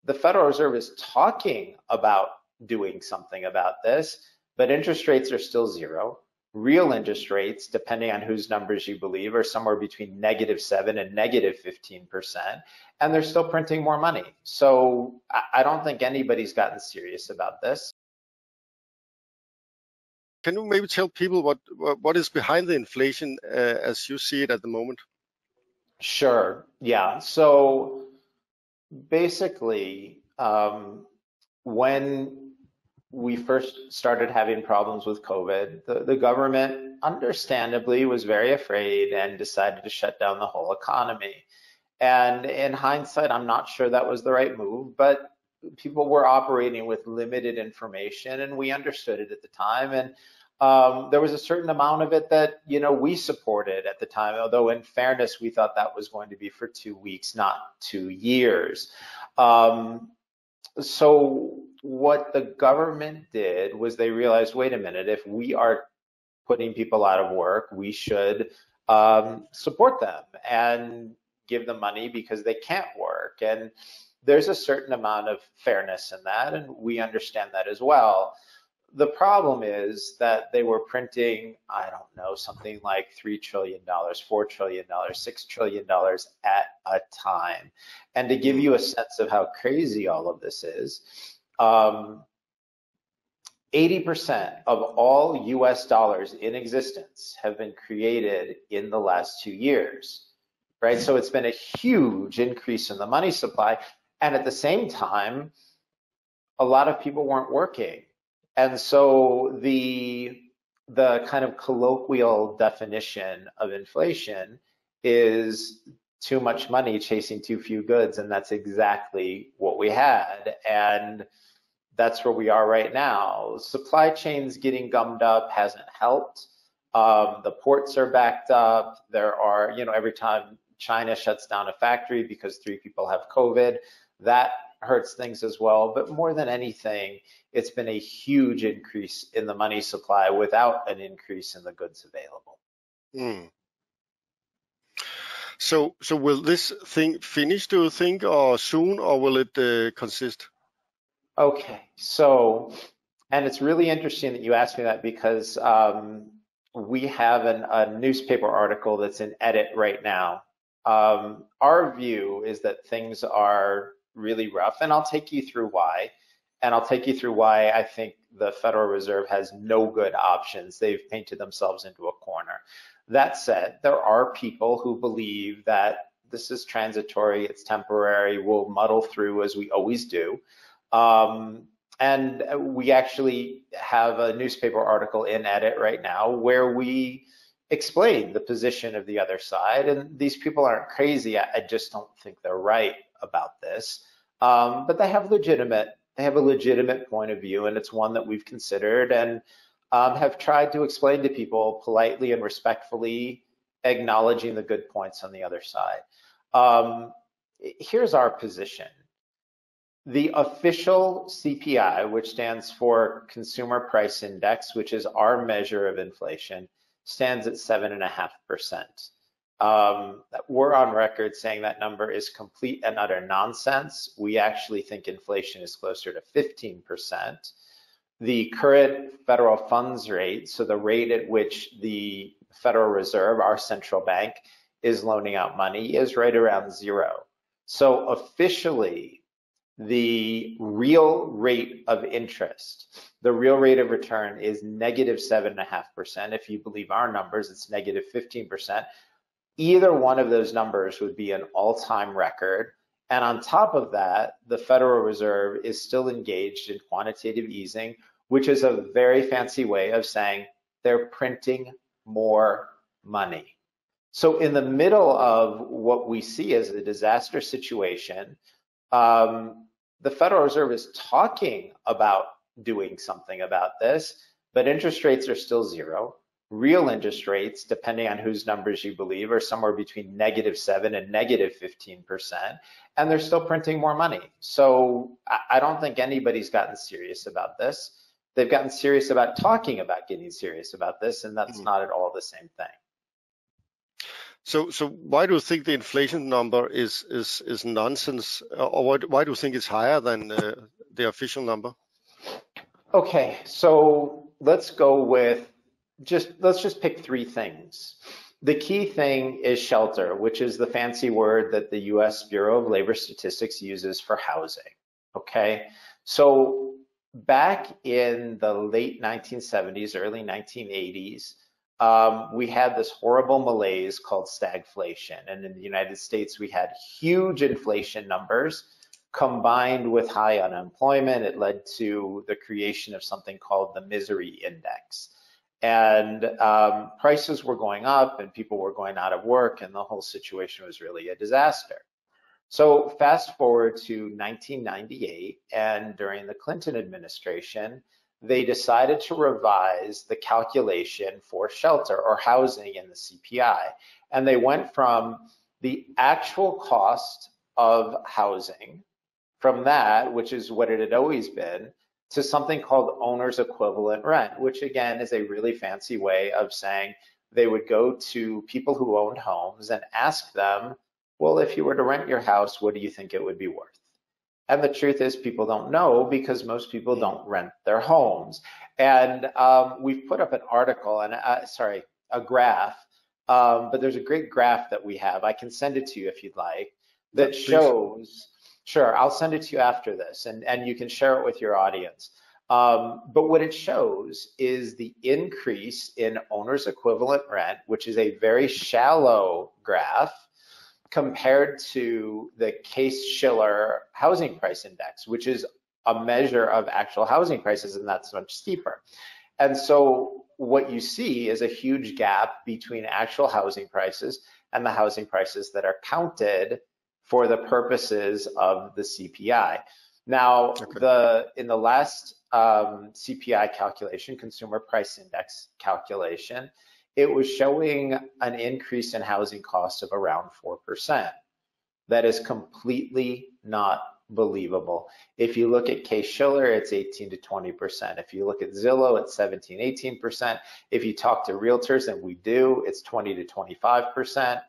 the Federal Reserve is talking about doing something about this, but interest rates are still zero. Real interest rates, depending on whose numbers you believe, are somewhere between -7 and -15%, and they're still printing more money. So I don't think anybody's gotten serious about this. Can you maybe tell people what is behind the inflation as you see it at the moment? Sure, yeah. So basically, when we first started having problems with COVID, the government understandably was very afraid and decided to shut down the whole economy. And in hindsight, I'm not sure that was the right move, but people were operating with limited information and we understood it at the time. And there was a certain amount of it that, we supported at the time, although in fairness, we thought that was going to be for 2 weeks, not 2 years. So what the government did was they realized, wait a minute, if we are putting people out of work, we should support them and give them money because they can't work. And there's a certain amount of fairness in that, and we understand that as well. The problem is that they were printing, I don't know, something like $3 trillion, $4 trillion, $6 trillion at a time. And to give you a sense of how crazy all of this is, 80% of all US dollars in existence have been created in the last 2 years, right? So it's been a huge increase in the money supply. And at the same time, a lot of people weren't working. And so the kind of colloquial definition of inflation is too much money chasing too few goods, and that's exactly what we had. And that's where we are right now. Supply chains getting gummed up hasn't helped. The ports are backed up. There are, every time China shuts down a factory because 3 people have COVID, that hurts things as well. But more than anything, it's been a huge increase in the money supply without an increase in the goods available. So will this thing finish, do you think, or soon, or will it consist? Okay, so, and it's really interesting that you asked me that because we have a newspaper article that's in edit right now. Our view is that things are really rough, and I'll take you through why. And I'll take you through why I think the Federal Reserve has no good options. They've painted themselves into a corner. That said, there are people who believe that this is transitory, it's temporary, we'll muddle through as we always do. And we actually have a newspaper article in edit right now where we explain the position of the other side. And these people aren't crazy. I just don't think they're right about this. But they have a legitimate point of view, and it's one that we've considered and have tried to explain to people politely and respectfully, acknowledging the good points on the other side. Here's our position. The official CPI, which stands for Consumer Price Index, which is our measure of inflation, stands at 7.5%. We're on record saying that number is complete and utter nonsense. We actually think inflation is closer to 15%. The current federal funds rate, so the rate at which the Federal Reserve, our central bank, is loaning out money, is right around 0. So officially, the real rate of interest, the real rate of return is -7.5%. If you believe our numbers, it's -15%. Either one of those numbers would be an all-time record. And on top of that, the Federal Reserve is still engaged in quantitative easing, which is a very fancy way of saying they're printing more money. So in the middle of what we see as a disaster situation, the Federal Reserve is talking about doing something about this, but interest rates are still 0. Real interest rates, depending on whose numbers you believe, are somewhere between -7 and -15%, and they're still printing more money. So I don't think anybody's gotten serious about this. They've gotten serious about talking about getting serious about this, and that's not at all the same thing. So why do you think the inflation number is nonsense, or why do you think it's higher than the official number? Okay, so let's just pick three things. The key thing is shelter, which is the fancy word that the US Bureau of Labor Statistics uses for housing. Okay, so back in the late 1970s, early 1980s, we had this horrible malaise called stagflation. And in the United States, we had huge inflation numbers combined with high unemployment. It led to the creation of something called the misery index. And prices were going up and people were going out of work, and the whole situation was really a disaster. So fast forward to 1998, and during the Clinton administration, they decided to revise the calculation for shelter or housing in the CPI. And they went from the actual cost of housing, from that, which is what it had always been, to something called owner's equivalent rent, which again is a really fancy way of saying they would go to people who owned homes and ask them, well, if you were to rent your house, what do you think it would be worth? And the truth is people don't know, because most people don't rent their homes. And we've put up an article, and a graph, but there's a great graph that we have. I can send it to you if you'd like, that shows, sure, I'll send it to you after this, and you can share it with your audience. But what it shows is the increase in owner's equivalent rent, which is a very shallow graph, compared to the Case-Shiller housing price index, which is a measure of actual housing prices, and that's much steeper. And so what you see is a huge gap between actual housing prices and the housing prices that are counted for the purposes of the CPI. Now, in the last CPI calculation, Consumer Price Index calculation, it was showing an increase in housing costs of around 4%. That is completely not believable. If you look at Case-Shiller, it's 18 to 20%. If you look at Zillow, it's 17, 18%. If you talk to realtors, and we do, it's 20 to 25%.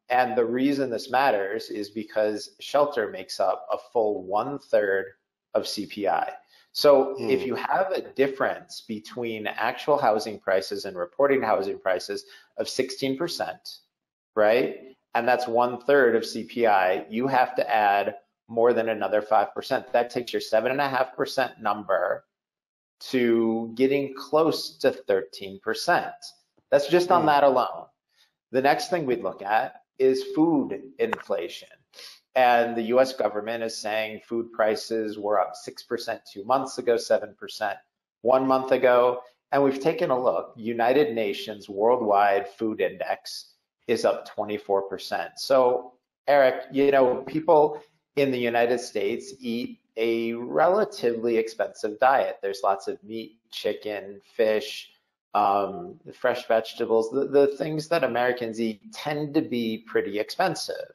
And the reason this matters is because shelter makes up a full 1/3 of CPI. So if you have a difference between actual housing prices and reported housing prices of 16%, right? And that's 1/3 of CPI, you have to add more than another 5%. That takes your 7.5% number to getting close to 13%. That's just on that alone. The next thing we'd look at is food inflation. And the US government is saying food prices were up 6% 2 months ago, 7% 1 month ago. And we've taken a look. United Nations Worldwide Food Index is up 24%. So, Eric, people in the United States eat a relatively expensive diet. There's lots of meat, chicken, fish, fresh vegetables. The things that Americans eat tend to be pretty expensive.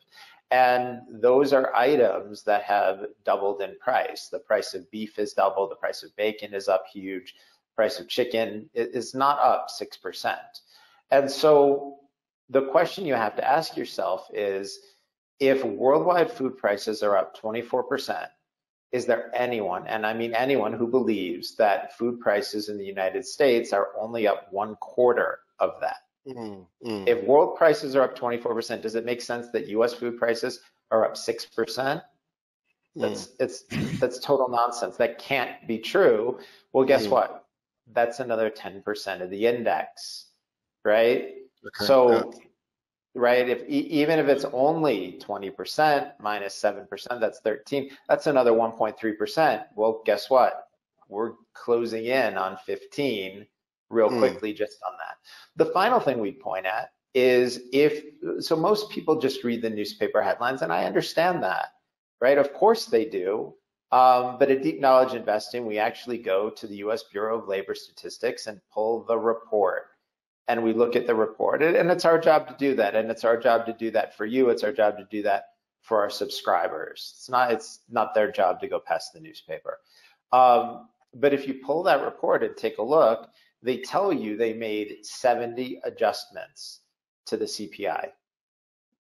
And those are items that have doubled in price. The price of beef is doubled, the price of bacon is up huge, the price of chicken is not up 6%. And so the question you have to ask yourself is, if worldwide food prices are up 24%, is there anyone, and I mean anyone, who believes that food prices in the United States are only up 1/4 of that? If world prices are up 24%, does it make sense that US food prices are up 6%? That's total nonsense. That can't be true. Well, guess what? That's another 10% of the index, right? Right, even if it's only 20% minus 7%, that's 13. That's another 1.3%. Well, guess what? We're closing in on 15 real quickly just on that. The final thing we point at is so most people just read the newspaper headlines, and I understand that, right? Of course they do. But at Deep Knowledge Investing, we actually go to the US Bureau of Labor Statistics and pull the report. And we look at the report, and it's our job to do that. And it's our job to do that for you. It's our job to do that for our subscribers. It's not their job to go past the newspaper. But if you pull that report and take a look, they tell you they made 70 adjustments to the CPI.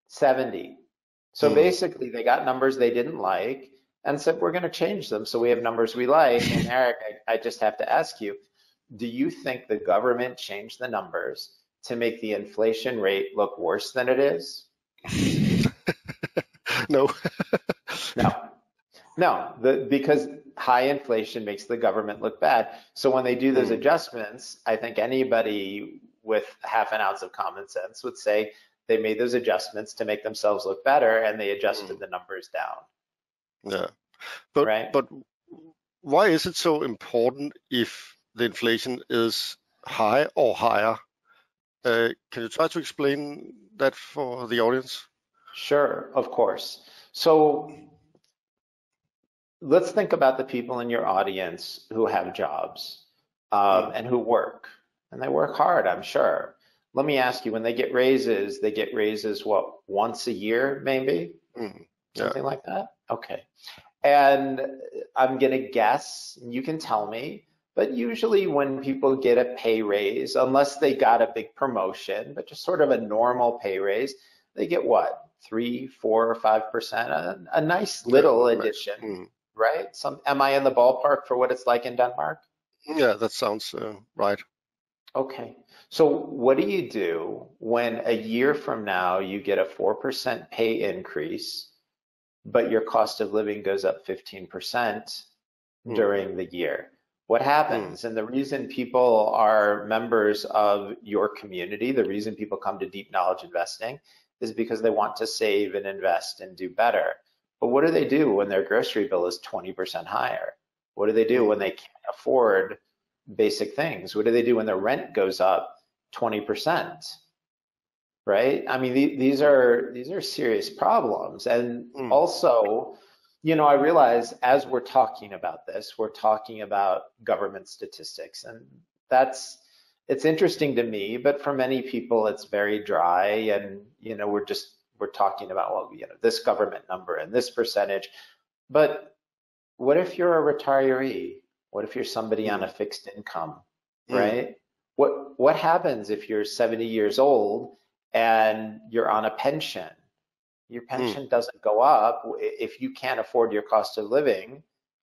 70. So basically they got numbers they didn't like and said, we're going to change them so we have numbers we like. And Eric, I just have to ask you, do you think the government changed the numbers to make the inflation rate look worse than it is? No. No, because high inflation makes the government look bad. So when they do those adjustments, I think anybody with half an ounce of common sense would say they made those adjustments to make themselves look better, and they adjusted the numbers down. Yeah, but right? But why is it so important if the inflation is high or higher? Can you try to explain that for the audience? Sure, of course. So let's think about the people in your audience who have jobs and who work, and they work hard, I'm sure. Let me ask you, when they get raises what, once a year, maybe? Something like that? Okay. And I'm gonna guess, you can tell me, but usually when people get a pay raise, unless they got a big promotion, but just sort of a normal pay raise, they get what, 3, 4, or 5%, a nice little addition, right? Am I in the ballpark for what it's like in Denmark? Yeah, that sounds right. Okay, so what do you do when a year from now you get a 4% pay increase, but your cost of living goes up 15% during the year? What happens? And the reason people are members of your community, the reason people come to Deep Knowledge Investing is because they want to save and invest and do better. But what do they do when their grocery bill is 20% higher? What do they do when they can't afford basic things? What do they do when their rent goes up 20%? Right? I mean, these are serious problems. And also, you know, I realize as we're talking about this, we're talking about government statistics, and it's interesting to me, but for many people it's very dry, and you know, we're talking about, well, you know, this government number and this percentage. But what if you're a retiree? What if you're somebody on a fixed income, right? What happens if you're 70 years old and you're on a pension? Your pension doesn't go up. If you can't afford your cost of living,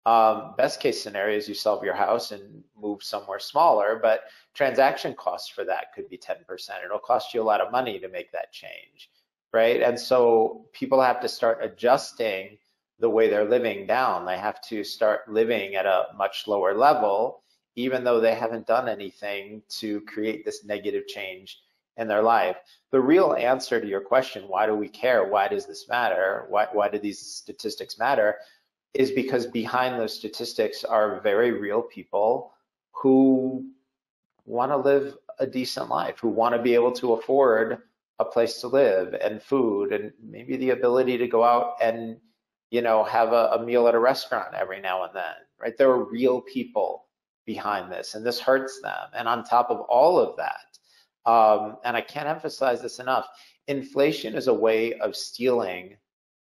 best case scenario is you sell your house and move somewhere smaller, but transaction costs for that could be 10%. It'll cost you a lot of money to make that change, right? And so people have to start adjusting the way they're living down. They have to start living at a much lower level, even though they haven't done anything to create this negative change in their life. The real answer to your question, why do we care? Why does this matter? Why do these statistics matter? Is because behind those statistics are very real people who want to live a decent life, who want to be able to afford a place to live and food and maybe the ability to go out and, you know, have a meal at a restaurant every now and then, right? There are real people behind this, and this hurts them. And on top of all of that, and I can't emphasize this enough, inflation is a way of stealing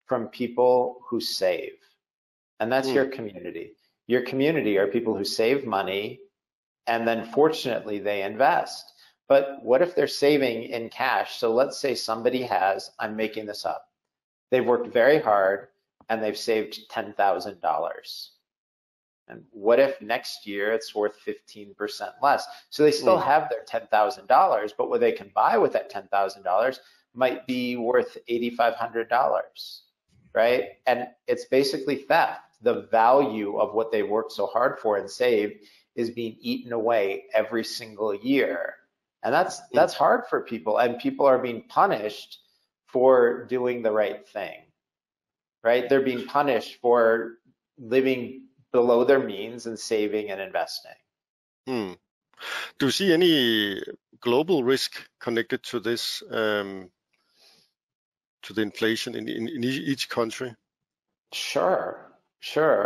from people who save. And that's your community. Your community are people who save money, and then fortunately they invest. But what if they're saving in cash? So let's say somebody has, I'm making this up, they've worked very hard and they've saved $10,000. And what if next year it's worth 15% less? So they still have their $10,000, but what they can buy with that $10,000 might be worth $8,500, right? And it's basically theft. The value of what they worked so hard for and saved is being eaten away every single year. And that's hard for people, and people are being punished for doing the right thing, right? They're being punished for living below their means and saving and investing. Do you see any global risk connected to this, to the inflation in each country? Sure.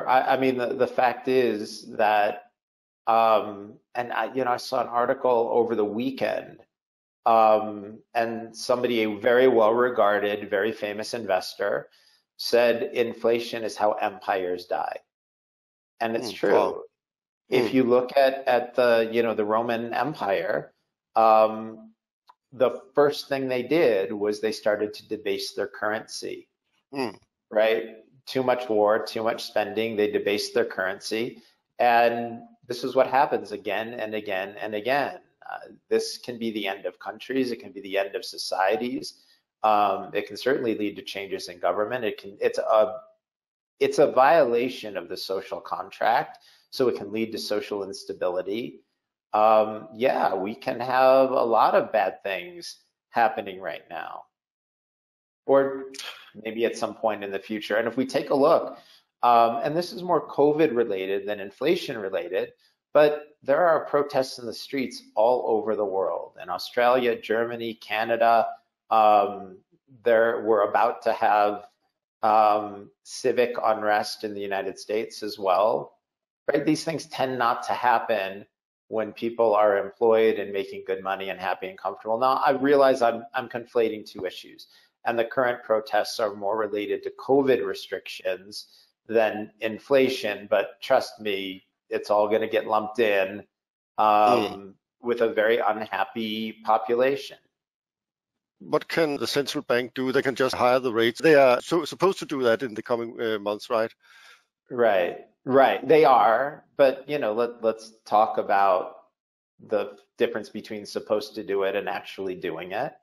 I mean, the fact is that, and I saw an article over the weekend, and somebody, a very well-regarded, very famous investor, said inflation is how empires die. And it's true. Wow. If you look at the, the Roman Empire, the first thing they did was they started to debase their currency, right? Too much war, too much spending, they debased their currency. And this is what happens again and again and again. This can be the end of countries, it can be the end of societies. It can certainly lead to changes in government. It's a violation of the social contract, so it can lead to social instability. Yeah, we can have a lot of bad things happening right now, or maybe at some point in the future. And if we take a look, and this is more COVID related than inflation related, but there are protests in the streets all over the world. In Australia, Germany, Canada, we're about to have civic unrest in the United States as well, right? These things tend not to happen when people are employed and making good money and happy and comfortable. Now, I realize I'm conflating two issues, and the current protests are more related to COVID restrictions than inflation, but trust me, it's all going to get lumped in with a very unhappy population. What can the central bank do? They can just higher the rates. They are supposed to do that in the coming months, right? Right. They are, but let's talk about the difference between supposed to do it and actually doing it.